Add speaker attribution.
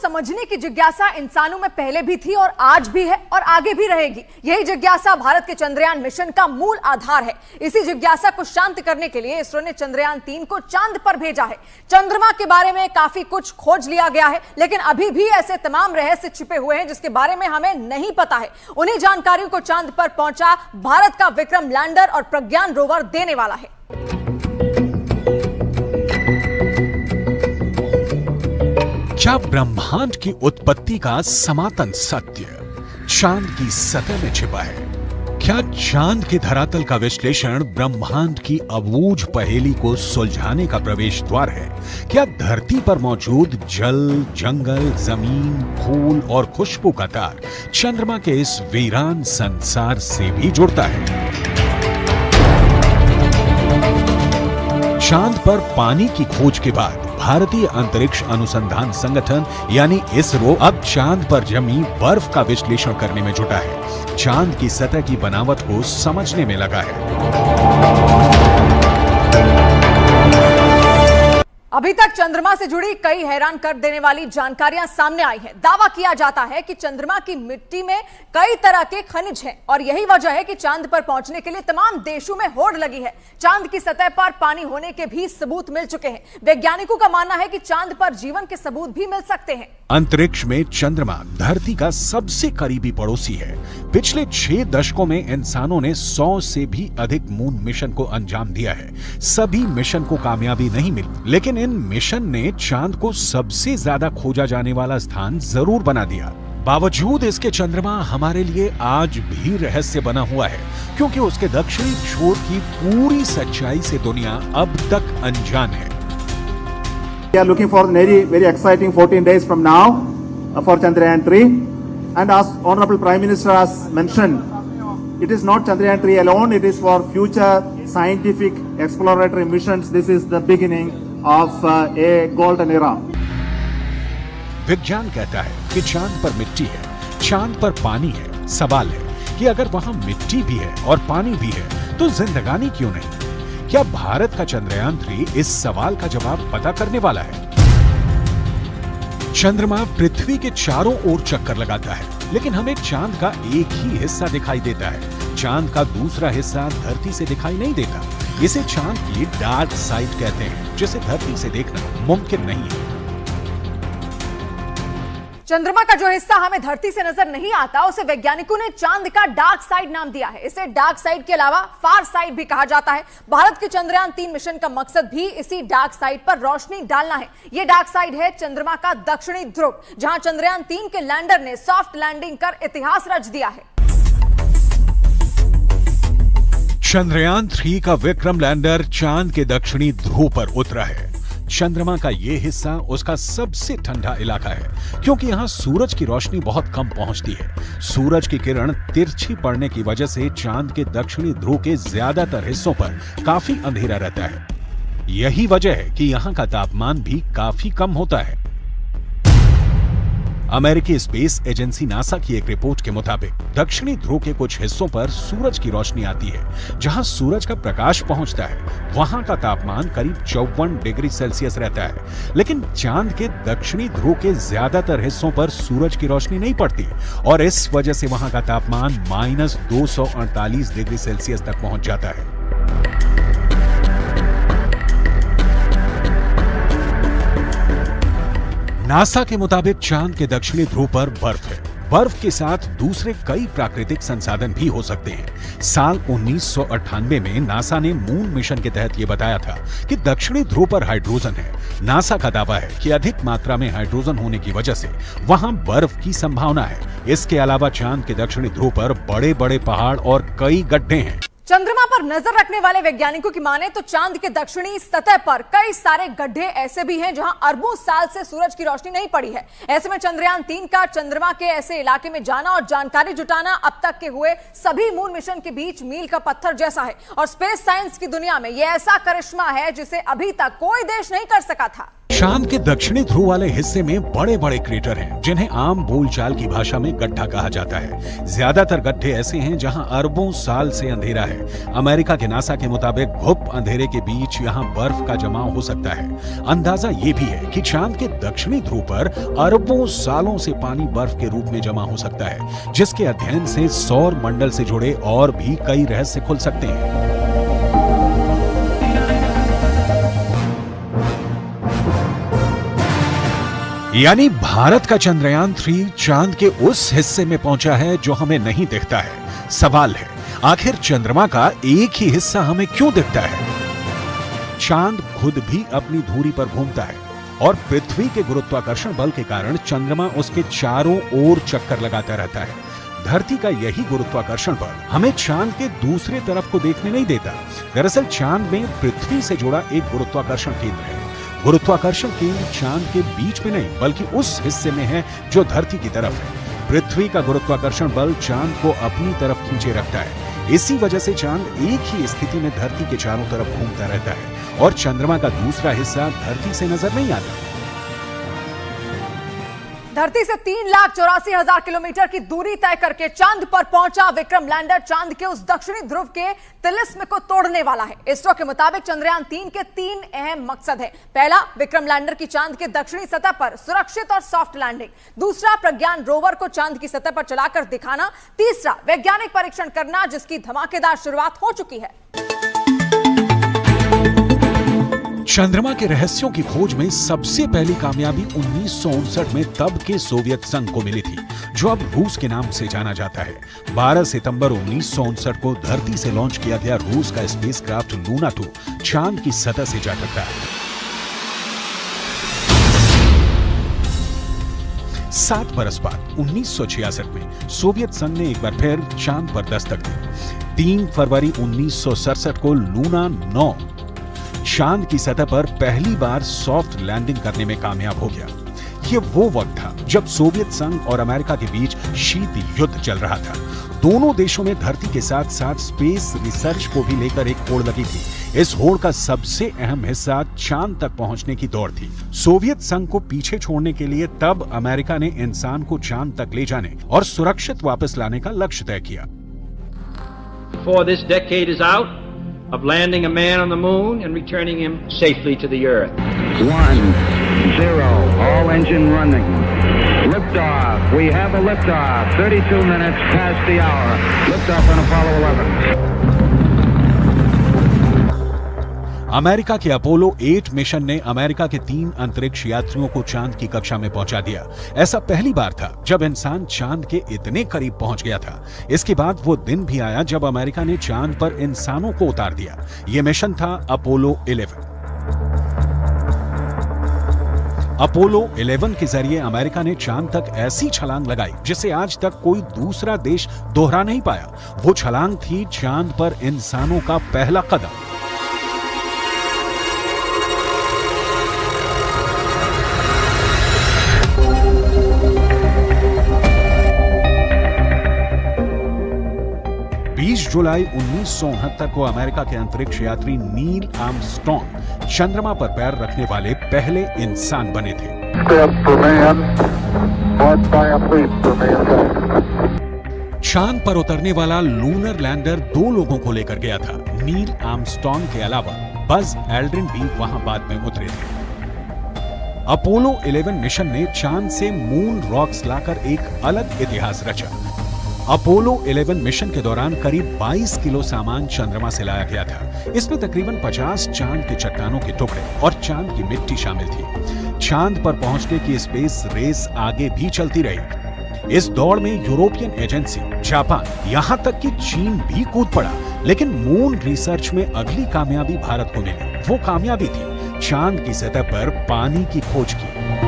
Speaker 1: समझने की जिज्ञासा इंसानों में पहले भी थी और आज भी है और आगे भी रहेगी। यही जिज्ञासा भारत के चंद्रयान मिशन का मूल आधार है। इसी जिज्ञासा को शांत करने के लिए इसरो ने चंद्रयान 3 को चांद पर भेजा है। चंद्रमा के बारे में काफी कुछ खोज लिया गया है, लेकिन अभी भी ऐसे तमाम रहस्य छिपे हुए हैं जिसके बारे में हमें नहीं पता है। उन्हीं जानकारियों को चांद पर पहुंचा भारत का विक्रम लैंडर और प्रज्ञान रोवर देने वाला है।
Speaker 2: क्या ब्रह्मांड की उत्पत्ति का सनातन सत्य चांद की सतह में छिपा है? क्या चांद के धरातल का विश्लेषण ब्रह्मांड की अबूझ पहेली को सुलझाने का प्रवेश द्वार है? क्या धरती पर मौजूद जल, जंगल, जमीन, फूल और खुशबू का तार चंद्रमा के इस वीरान संसार से भी जुड़ता है? चांद पर पानी की खोज के बाद भारतीय अंतरिक्ष अनुसंधान संगठन यानी इसरो अब चांद पर जमी बर्फ का विश्लेषण करने में जुटा है। चांद की सतह की बनावट को समझने में लगा है।
Speaker 1: अभी तक चंद्रमा से जुड़ी कई हैरान कर देने वाली जानकारियां सामने आई हैं। दावा किया जाता है कि चंद्रमा की मिट्टी में कई तरह के खनिज हैं और यही वजह है कि चांद पर पहुंचने के लिए तमाम देशों में होड़ लगी है। चांद की सतह पर पानी होने के भी सबूत मिल चुके हैं। वैज्ञानिकों का मानना है कि चांद पर जीवन के सबूत भी मिल सकते हैं।
Speaker 2: अंतरिक्ष में चंद्रमा धरती का सबसे करीबी पड़ोसी है। पिछले 6 दशकों में इंसानों ने 100 से भी अधिक मून मिशन को अंजाम दिया है। सभी मिशन को कामयाबी नहीं मिली, लेकिन इन मिशन ने चांद को सबसे ज्यादा खोजा जाने वाला स्थान जरूर बना दिया। बावजूद इसके चंद्रमा हमारे लिए आज भी रहस्य बना हुआ है, क्योंकि उसके दक्षिणी छोर की पूरी सच्चाई से दुनिया अब तक अनजान है।
Speaker 3: We are looking for very exciting 14 days from now for Chandrayaan 3, and as Honorable Prime Minister has mentioned, it is not Chandrayaan 3 alone, it is for future scientific exploratory missions. This is the beginning of a golden era.
Speaker 2: विज्ञान कहता है कि चांद पर मिट्टी है, चांद पर पानी है। सवाल है कि अगर वहां मिट्टी भी है और पानी भी है तो जिंदगानी क्यों नहीं? क्या भारत का चंद्रयान 3 इस सवाल का जवाब पता करने वाला है? चंद्रमा पृथ्वी के चारों ओर चक्कर लगाता है, लेकिन हमें चांद का एक ही हिस्सा दिखाई देता है। चांद का दूसरा हिस्सा धरती से दिखाई नहीं देता। इसे चांद की डार्क साइड कहते हैं, जिसे धरती से देखना मुमकिन नहीं है।
Speaker 1: चंद्रमा का जो हिस्सा हमें धरती से नजर नहीं आता उसे वैज्ञानिकों ने चांद का डार्क साइड नाम दिया है। इसे डार्क साइड के अलावा फार साइड भी कहा जाता है। भारत के चंद्रयान 3 मिशन का मकसद भी इसी डार्क साइड पर रोशनी डालना है। यह डार्क साइड है चंद्रमा का दक्षिणी ध्रुव, जहां चंद्रयान 3 के लैंडर ने सॉफ्ट लैंडिंग कर इतिहास रच दिया है।
Speaker 2: चंद्रयान 3 का विक्रम लैंडर चांद के दक्षिणी ध्रुव पर उतरा है। चंद्रमा का यह हिस्सा उसका सबसे ठंडा इलाका है, क्योंकि यहाँ सूरज की रोशनी बहुत कम पहुंचती है। सूरज की किरण तिरछी पड़ने की वजह से चांद के दक्षिणी ध्रुव के ज्यादातर हिस्सों पर काफी अंधेरा रहता है। यही वजह है कि यहाँ का तापमान भी काफी कम होता है। अमेरिकी स्पेस एजेंसी नासा की एक रिपोर्ट के मुताबिक दक्षिणी ध्रुव के कुछ हिस्सों पर सूरज की रोशनी आती है। जहां सूरज का प्रकाश पहुंचता है वहां का तापमान करीब 54 डिग्री सेल्सियस रहता है, लेकिन चांद के दक्षिणी ध्रुव के ज्यादातर हिस्सों पर सूरज की रोशनी नहीं पड़ती और इस वजह से वहां का तापमान -248 डिग्री सेल्सियस तक पहुंच जाता है। नासा के मुताबिक चांद के दक्षिणी ध्रुव पर बर्फ है। बर्फ के साथ दूसरे कई प्राकृतिक संसाधन भी हो सकते हैं। साल 1998 में नासा ने मून मिशन के तहत यह बताया था कि दक्षिणी ध्रुव पर हाइड्रोजन है। नासा का दावा है कि अधिक मात्रा में हाइड्रोजन होने की वजह से वहां बर्फ की संभावना है। इसके अलावा चांद के दक्षिणी ध्रुव पर बड़े-बड़े पहाड़ और कई गड्ढे हैं।
Speaker 1: चंद्रमा पर नजर रखने वाले वैज्ञानिकों की माने तो चांद के दक्षिणी सतह पर कई सारे गड्ढे ऐसे भी हैं जहां अरबों साल से सूरज की रोशनी नहीं पड़ी है। ऐसे में चंद्रयान 3 का चंद्रमा के ऐसे इलाके में जाना और जानकारी जुटाना अब तक के हुए सभी मून मिशन के बीच मील का पत्थर जैसा है और स्पेस साइंस की दुनिया में यह ऐसा करिश्मा है जिसे अभी तक कोई देश नहीं कर सका था।
Speaker 2: चांद के दक्षिणी ध्रुव वाले हिस्से में बड़े बड़े क्रेटर हैं, जिन्हें आम बोलचाल की भाषा में गड्ढा कहा जाता है। ज्यादातर गड्ढे ऐसे हैं जहां अरबों साल से अंधेरा है। अमेरिका के नासा के मुताबिक घुप अंधेरे के बीच यहां बर्फ का जमाव हो सकता है। अंदाजा ये भी है कि चांद के दक्षिणी ध्रुव पर अरबों सालों से पानी बर्फ के रूप में जमा हो सकता है, जिसके अध्ययन से सौर मंडल से जुड़े और भी कई रहस्य खुल सकते हैं। यानी भारत का चंद्रयान 3 चांद के उस हिस्से में पहुंचा है जो हमें नहीं दिखता है। सवाल है, आखिर चंद्रमा का एक ही हिस्सा हमें क्यों दिखता है? चांद खुद भी अपनी धुरी पर घूमता है और पृथ्वी के गुरुत्वाकर्षण बल के कारण चंद्रमा उसके चारों ओर चक्कर लगाता रहता है। धरती का यही गुरुत्वाकर्षण बल हमें चांद के दूसरे तरफ को देखने नहीं देता। दरअसल चांद में पृथ्वी से जुड़ा एक गुरुत्वाकर्षण केंद्र है। गुरुत्वाकर्षण केंद्र चांद के बीच में नहीं, बल्कि उस हिस्से में है जो धरती की तरफ है। पृथ्वी का गुरुत्वाकर्षण बल चांद को अपनी तरफ खींचे रखता है। इसी वजह से चांद एक ही स्थिति में धरती के चारों तरफ घूमता रहता है और चंद्रमा का दूसरा हिस्सा धरती से नजर नहीं आता।
Speaker 1: धरती से 3,84,000 किलोमीटर की दूरी तय करके चांद पर पहुंचा विक्रम लैंडर चांद के उस दक्षिणी ध्रुव के तिलिस्म को तोड़ने वाला है। इसरो के मुताबिक चंद्रयान 3 के 3 अहम मकसद है। पहला, विक्रम लैंडर की चांद के दक्षिणी सतह पर सुरक्षित और सॉफ्ट लैंडिंग। दूसरा, प्रज्ञान रोवर को चांद की सतह पर चलाकर दिखाना। तीसरा, वैज्ञानिक परीक्षण करना, जिसकी धमाकेदार शुरुआत हो चुकी है।
Speaker 2: चंद्रमा के रहस्यों की खोज में सबसे पहली कामयाबी 1959 में तब के सोवियत संघ को मिली थी, जो अब रूस के नाम से जाना जाता है। 12 सितंबर 1959 को धरती से लॉन्च किया गया रूस का स्पेसक्राफ्ट लूना 2 चांद की सतह से जा टकरा है। 7 बरस बाद 1966 में सोवियत संघ ने एक बार फिर चांद पर दस्तक दी। 3 फरवरी 1967 को लूना 9 चांद की सतह पर पहली बार सॉफ्ट लैंडिंग करने में कामयाब हो गया। यह वो वक्त था जब सोवियत संघ और अमेरिका के बीच शीत युद्ध चल रहा था। दोनों देशों में धरती के साथ साथ स्पेस रिसर्च को भी लेकर एक होड़ लगी थी। इस होड़ का सबसे अहम हिस्सा चांद तक पहुंचने की दौड़ थी। सोवियत संघ को पीछे छोड़ने के लिए तब अमेरिका ने इंसान को चांद तक ले जाने और सुरक्षित वापस लाने का लक्ष्य तय किया।
Speaker 4: Before this decade is out, of landing a man on the moon and returning him safely to the Earth.
Speaker 5: 1, 0, all engine running. Liftoff. We have a liftoff. 32 minutes past the hour. Liftoff on Apollo 11.
Speaker 2: America के Apollo 8 mission ने America के 3 अंतरिक्ष यात्रियों को चांद की कक्षा में पहुंचा दिया। ऐसा पहली बार था जब इंसान चांद के इतने करीब पहुंच गया था। इसके बाद वो दिन भी आया जब अमेरिका ने चांद पर इंसानों को उतार दिया। यह मिशन था अपोलो 11। अपोलो 11 के जरिए अमेरिका ने चांद तक ऐसी छलांग लगाई जिसे आज तक कोई दूसरा देश दोहरा नहीं पाया। वो छलांग थी चांद पर इंसानों का पहला कदम। जुलाई 1969 को अमेरिका के अंतरिक्ष यात्री नील आर्मस्ट्रॉन्ग चंद्रमा पर पैर रखने वाले पहले इंसान बने थे। चांद पर उतरने वाला लूनर लैंडर 2 लोगों को लेकर गया था। नील आर्मस्ट्रॉन्ग के अलावा बज एल्ड्रिन भी वहां बाद में उतरे थे। अपोलो 11 मिशन ने चांद से मून रॉक्स लाकर एक अलग इतिहास रचा। अपोलो 11 मिशन के दौरान करीब 22 किलो सामान चंद्रमा से लाया गया था। इसमें तकरीबन 50 चांद के चट्टानों के टुकड़े और चांद की मिट्टी शामिल थी। चांद पर पहुंचने की स्पेस रेस आगे भी चलती रही। इस दौड़ में यूरोपियन एजेंसी, जापान, यहां तक कि चीन भी कूद पड़ा। लेकिन मून रिसर्च में अगली कामयाबी भारत को मिली। वो कामयाबी थी चांद की सतह पर पानी की खोज की।